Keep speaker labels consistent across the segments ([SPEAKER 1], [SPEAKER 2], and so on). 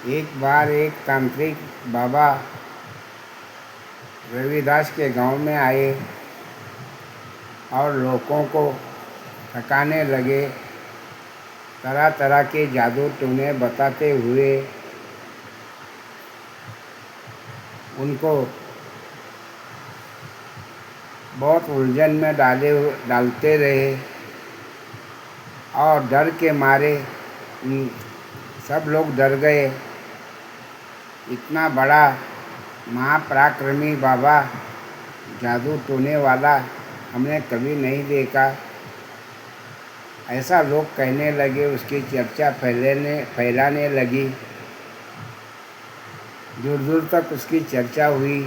[SPEAKER 1] एक बार एक तांत्रिक बाबा रविदास के गांव में आए और लोगों को थकाने लगे। तरह तरह के जादू टूने बताते हुए उनको बहुत उलझन में डालते रहे और डर के मारे सब लोग डर गए। इतना बड़ा महापराक्रमी बाबा, जादू टोने वाला हमने कभी नहीं देखा। ऐसा लोग कहने लगे। उसकी चर्चा फैलाने लगी। दूर दूर तक उसकी चर्चा हुई।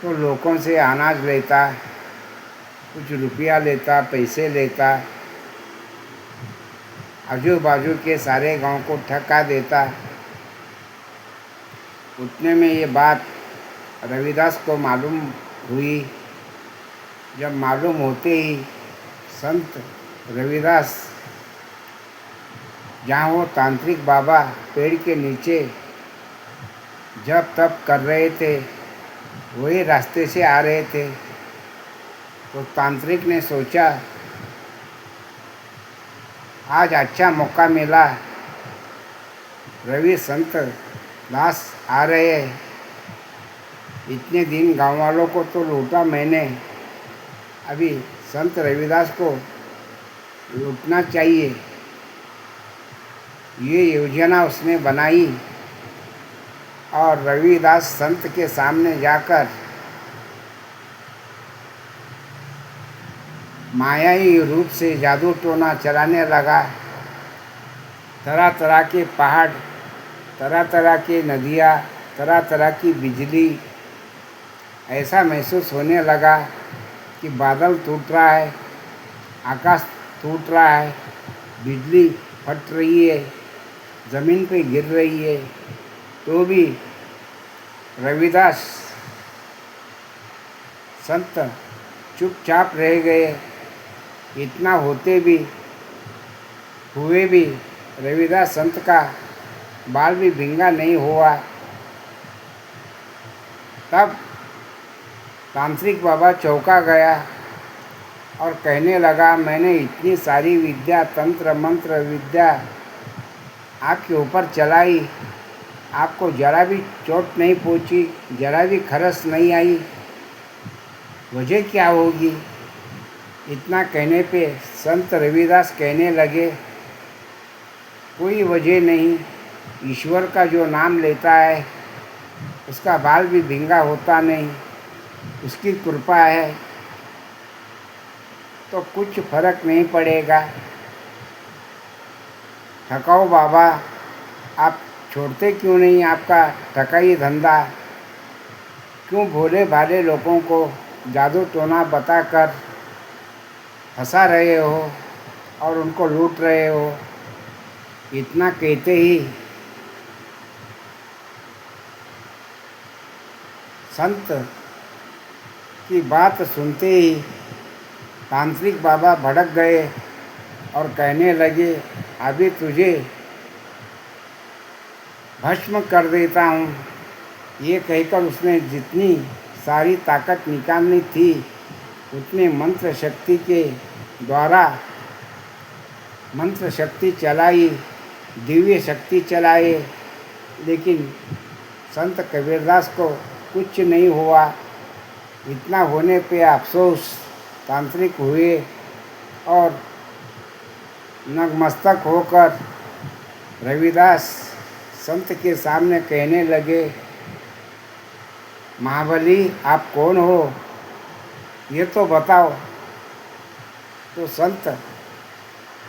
[SPEAKER 1] तो लोगों से अनाज लेता, कुछ रुपया लेता, पैसे लेता, आजू बाजू के सारे गांव को ठगा देता। उतने में ये बात रविदास को मालूम हुई। जब मालूम होते ही संत रविदास, जहाँ वो तांत्रिक बाबा पेड़ के नीचे जप तप कर रहे थे, वही रास्ते से आ रहे थे। तो तांत्रिक ने सोचा, आज अच्छा मौका मिला, रवि संत दास आ रहे हैं। इतने दिन गांव वालों को तो लूटा मैंने, अभी संत रविदास को लूटना चाहिए। ये योजना उसने बनाई और रविदास संत के सामने जाकर मायाई रूप से जादू टोना चलाने लगा। तरह तरह के पहाड़, तरह तरह की नदियाँ, तरह तरह की बिजली। ऐसा महसूस होने लगा कि बादल टूट रहा है, आकाश टूट रहा है, बिजली फट रही है, ज़मीन पे गिर रही है। तो भी रविदास संत चुपचाप रह गए। इतना हुए भी रविदास संत का बाल भी भींगा नहीं हुआ। तब तांत्रिक बाबा चौंका गया और कहने लगा, मैंने इतनी सारी विद्या, तंत्र मंत्र विद्या आपके ऊपर चलाई, आपको जरा भी चोट नहीं पहुंची, जरा भी खरस नहीं आई, वजह क्या होगी? इतना कहने पे संत रविदास कहने लगे, कोई वजह नहीं। ईश्वर का जो नाम लेता है उसका बाल भी भींगा होता नहीं, उसकी कृपा है तो कुछ फर्क नहीं पड़ेगा। ठकाओ बाबा, आप छोड़ते क्यों नहीं आपका ठकाई धंधा? क्यों भोले भाले लोगों को जादू टोना बताकर फंसा रहे हो और उनको लूट रहे हो? इतना कहते ही संत की बात सुनते ही तांत्रिक बाबा भड़क गए और कहने लगे, अभी तुझे भस्म कर देता हूँ। ये कहकर उसने जितनी सारी ताकत निकालनी थी उतने मंत्र शक्ति के द्वारा मंत्र शक्ति चलाई, दिव्य शक्ति चलाए, लेकिन संत कबीरदास को कुछ नहीं हुआ। इतना होने पे अफसोस तांत्रिक हुए और नतमस्तक होकर रविदास संत के सामने कहने लगे, महाबली आप कौन हो, ये तो बताओ। तो संत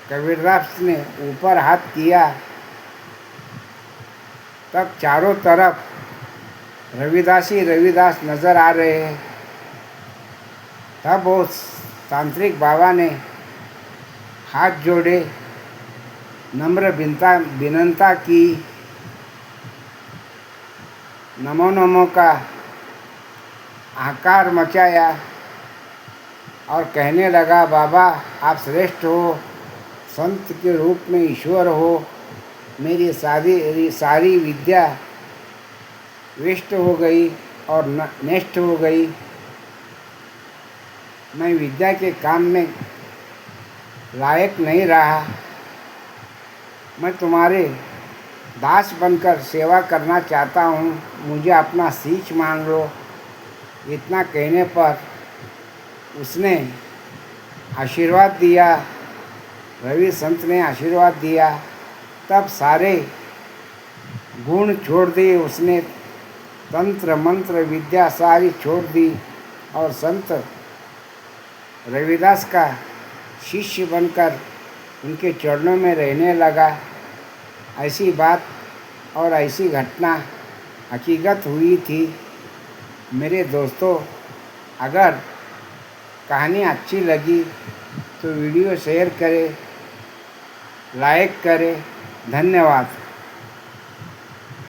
[SPEAKER 1] कबीरदास ने ऊपर हाथ किया। तब चारों तरफ रविदास ही रविदास नज़र आ रहे हैं। तब उस तांत्रिक बाबा ने हाथ जोड़े, नम्र विनम्रता की, नमो नमो का आकार मचाया और कहने लगा, बाबा आप श्रेष्ठ हो, संत के रूप में ईश्वर हो, मेरी सारी विद्या वेस्ट हो गई और नष्ट हो गई। मैं विद्या के काम में लायक नहीं रहा। मैं तुम्हारे दास बनकर सेवा करना चाहता हूँ, मुझे अपना शीश मान लो। इतना कहने पर उसने आशीर्वाद दिया। रवि संत ने आशीर्वाद दिया। तब सारे गुण छोड़ दिए उसने, तंत्र मंत्र विद्या सारी छोड़ दी और संत रविदास का शिष्य बनकर उनके चरणों में रहने लगा। ऐसी बात और ऐसी घटना हकीकत हुई थी। मेरे दोस्तों, अगर कहानी अच्छी लगी तो वीडियो शेयर करें, लाइक करें। धन्यवाद।